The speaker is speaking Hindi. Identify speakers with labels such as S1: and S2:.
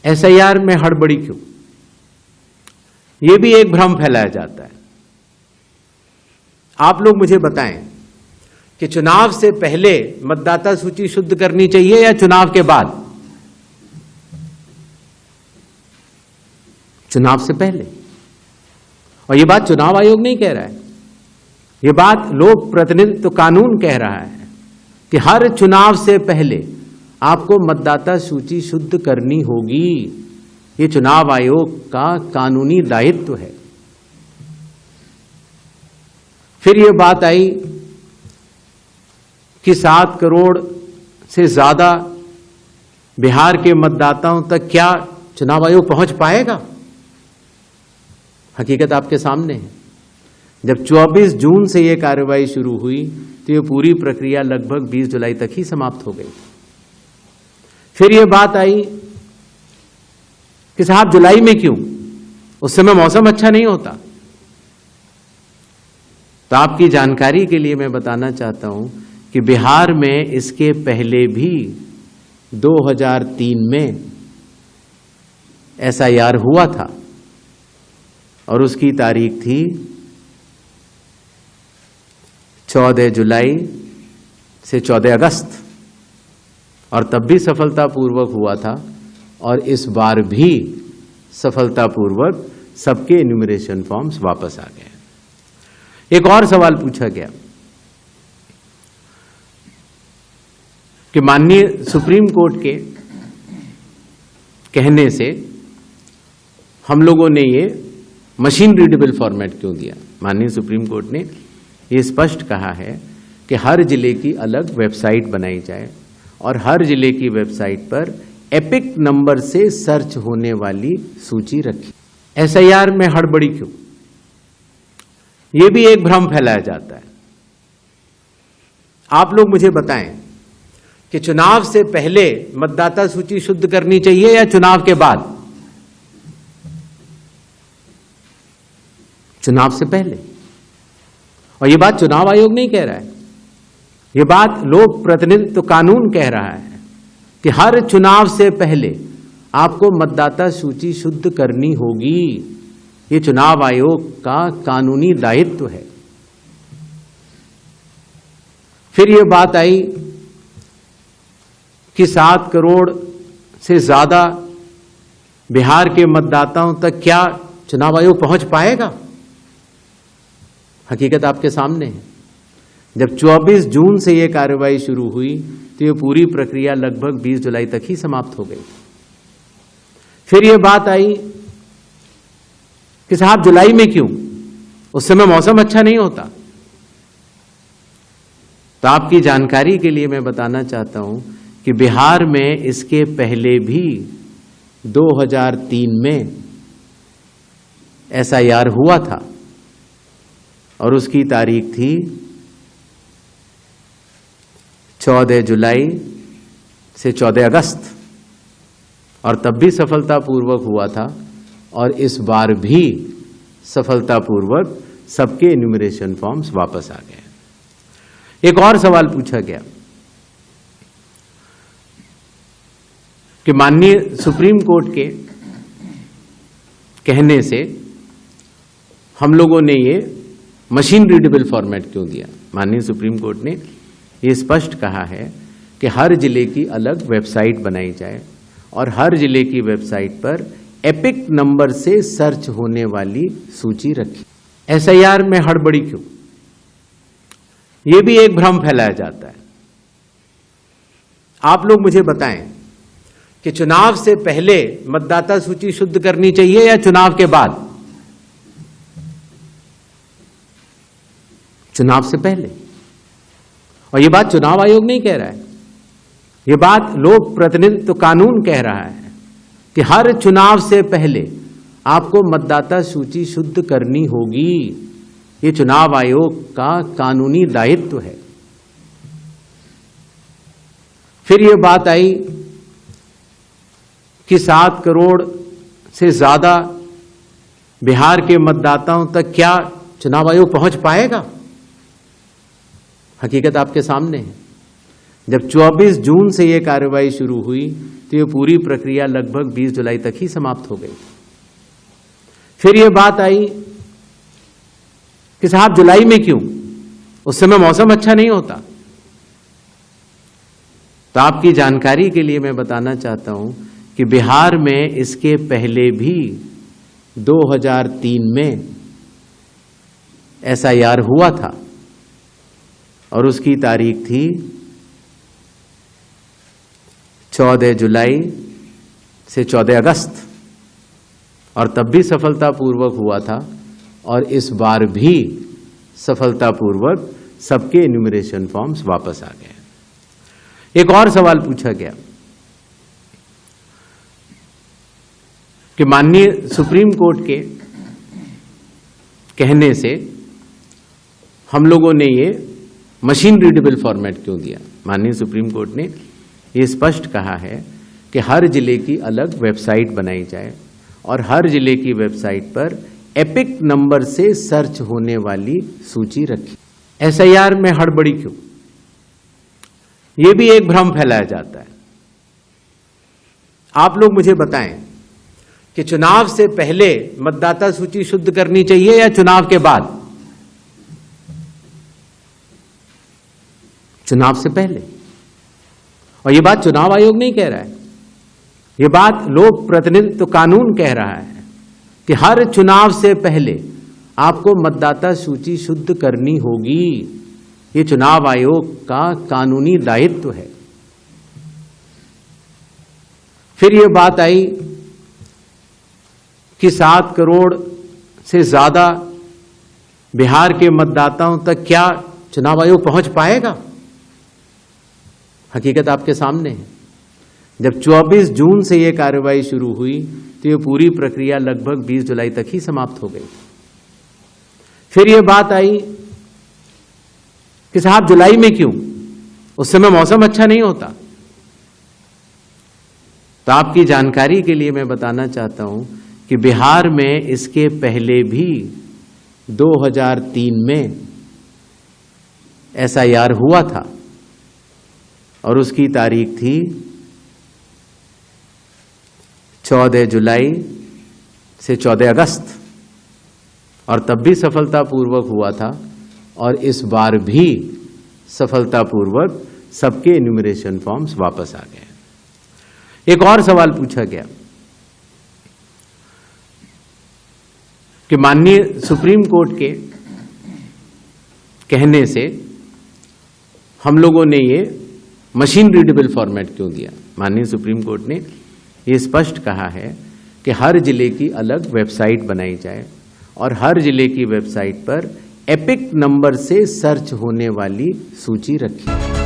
S1: एसआईआर में हड़बड़ी क्यों? यह भी एक भ्रम फैलाया जाता है। आप लोग मुझे बताएं कि चुनाव से पहले मतदाता सूची शुद्ध करनी चाहिए या चुनाव के बाद? चुनाव से पहले। और यह बात चुनाव आयोग नहीं कह रहा है, यह बात लोक प्रतिनिधित्व कानून कह रहा है कि हर चुनाव से पहले आपको मतदाता सूची शुद्ध करनी होगी। यह चुनाव आयोग का कानूनी दायित्व है। फिर यह बात आई कि 7 करोड़ से ज्यादा बिहार के मतदाताओं तक क्या चुनाव आयोग पहुंच पाएगा? हकीकत आपके सामने है। जब 24 जून से यह कार्रवाई शुरू हुई तो यह पूरी प्रक्रिया लगभग 20 जुलाई तक ही समाप्त हो गई। फिर यह बात आई कि साहब जुलाई में क्यों? उस समय मौसम अच्छा नहीं होता। तो आपकी जानकारी के लिए मैं बताना चाहता हूं कि बिहार में इसके पहले भी 2003 में एसआईआर हुआ था और उसकी तारीख थी 14 जुलाई से 14 अगस्त और तब भी सफलतापूर्वक हुआ था और इस बार भी सफलतापूर्वक सबके एन्यूमरेशन फॉर्म्स वापस आ गए। एक और सवाल पूछा गया कि माननीय सुप्रीम कोर्ट के कहने से हम लोगों ने ये मशीन रीडेबल फॉर्मेट क्यों दिया? माननीय सुप्रीम कोर्ट ने ये स्पष्ट कहा है कि हर जिले की अलग वेबसाइट बनाई जाए और हर जिले की वेबसाइट पर एपिक नंबर से सर्च होने वाली सूची रखी। एसआईआर में हड़बड़ी क्यों? यह भी एक भ्रम फैलाया जाता है। आप लोग मुझे बताएं कि चुनाव से पहले मतदाता सूची शुद्ध करनी चाहिए या चुनाव के बाद? चुनाव से पहले। और यह बात चुनाव आयोग नहीं कह रहा है, यह बात लोक प्रतिनिधित्व कानून कह रहा है कि हर चुनाव से पहले आपको मतदाता सूची शुद्ध करनी होगी। यह चुनाव आयोग का कानूनी दायित्व है। फिर यह बात आई कि 7 करोड़ से ज्यादा बिहार के मतदाताओं तक क्या चुनाव आयोग पहुंच पाएगा? हकीकत आपके सामने है। जब 24 जून से यह कार्रवाई शुरू हुई तो यह पूरी प्रक्रिया लगभग 20 जुलाई तक ही समाप्त हो गई। फिर यह बात आई कि साहब जुलाई में क्यों? उस समय मौसम अच्छा नहीं होता। तो आपकी जानकारी के लिए मैं बताना चाहता हूं कि बिहार में इसके पहले भी 2003 में एसआईआर हुआ था और उसकी तारीख थी 14 जुलाई से 14 अगस्त और तब भी सफलतापूर्वक हुआ था और इस बार भी सफलतापूर्वक सबके एन्यूमरेशन फॉर्म्स वापस आ गए। एक और सवाल पूछा गया कि माननीय सुप्रीम कोर्ट के कहने से हम लोगों ने ये मशीन रीडेबल फॉर्मेट क्यों दिया? माननीय सुप्रीम कोर्ट ने ये स्पष्ट कहा है कि हर जिले की अलग वेबसाइट बनाई जाए और हर जिले की वेबसाइट पर एपिक नंबर से सर्च होने वाली सूची रखी। एसआईआर में हड़बड़ी क्यों? यह भी एक भ्रम फैलाया जाता है। आप लोग मुझे बताएं कि चुनाव से पहले मतदाता सूची शुद्ध करनी चाहिए या चुनाव के बाद? चुनाव से पहले। और यह बात चुनाव आयोग नहीं कह रहा है, यह बात लोक प्रतिनिधित्व कानून कह रहा है कि हर चुनाव से पहले आपको मतदाता सूची शुद्ध करनी होगी। यह चुनाव आयोग का कानूनी दायित्व है। फिर यह बात आई कि 7 करोड़ से ज्यादा बिहार के मतदाताओं तक क्या चुनाव आयोग पहुंच पाएगा? हकीकत आपके सामने है। जब 24 जून से ये कार्रवाई शुरू हुई तो ये पूरी प्रक्रिया लगभग 20 जुलाई तक ही समाप्त हो गई। फिर ये बात आई कि साहब जुलाई में क्यों, उस समय मौसम अच्छा नहीं होता। तो आपकी जानकारी के लिए मैं बताना चाहता हूं कि बिहार में इसके पहले भी 2003 में SIR हुआ था और उसकी तारीख थी 14 जुलाई से 14 अगस्त और तब भी सफलतापूर्वक हुआ था और इस बार भी सफलतापूर्वक सबके एन्यूमरेशन फॉर्म्स वापस आ गए। एक और सवाल पूछा गया कि माननीय सुप्रीम कोर्ट के कहने से हम लोगों ने ये मशीन रीडेबल फॉर्मेट क्यों दिया। माननीय सुप्रीम कोर्ट ने ये स्पष्ट कहा है कि हर जिले की अलग वेबसाइट बनाई जाए और हर जिले की वेबसाइट पर एपिक नंबर से सर्च होने वाली सूची रखी। SIR में हड़बड़ी क्यों, यह भी एक भ्रम फैलाया जाता है। आप लोग मुझे बताएं कि चुनाव से पहले मतदाता सूची शुद्ध करनी चाहिए या चुनाव के बाद? चुनाव से पहले। और यह बात चुनाव आयोग नहीं कह रहा है, यह बात लोक प्रतिनिधित्व कानून कह रहा है कि हर चुनाव से पहले आपको मतदाता सूची शुद्ध करनी होगी। ये चुनाव आयोग का कानूनी दायित्व है। फिर ये बात आई कि 7 करोड़ से ज्यादा बिहार के मतदाताओं तक क्या चुनाव आयोग पहुंच पाएगा? हकीकत आपके सामने है। जब 24 जून से ये कार्रवाई शुरू हुई तो ये पूरी प्रक्रिया लगभग 20 जुलाई तक ही समाप्त हो गई। फिर ये बात आई कि साहब जुलाई में क्यों, उस समय मौसम अच्छा नहीं होता। तो आपकी जानकारी के लिए मैं बताना चाहता हूं कि बिहार में इसके पहले भी 2003 में SIR हुआ था और उसकी तारीख थी 14 जुलाई से 14 अगस्त और तब भी सफलतापूर्वक हुआ था और इस बार भी सफलतापूर्वक सबके एन्यूमरेशन फॉर्म्स वापस आ गए। एक और सवाल पूछा गया कि माननीय सुप्रीम कोर्ट के कहने से हम लोगों ने ये मशीन रीडेबल फॉर्मेट क्यों दिया। माननीय सुप्रीम कोर्ट ने ये स्पष्ट कहा है कि हर जिले की अलग वेबसाइट बनाई जाए और हर जिले की वेबसाइट पर एपिक नंबर से सर्च होने वाली सूची रखी।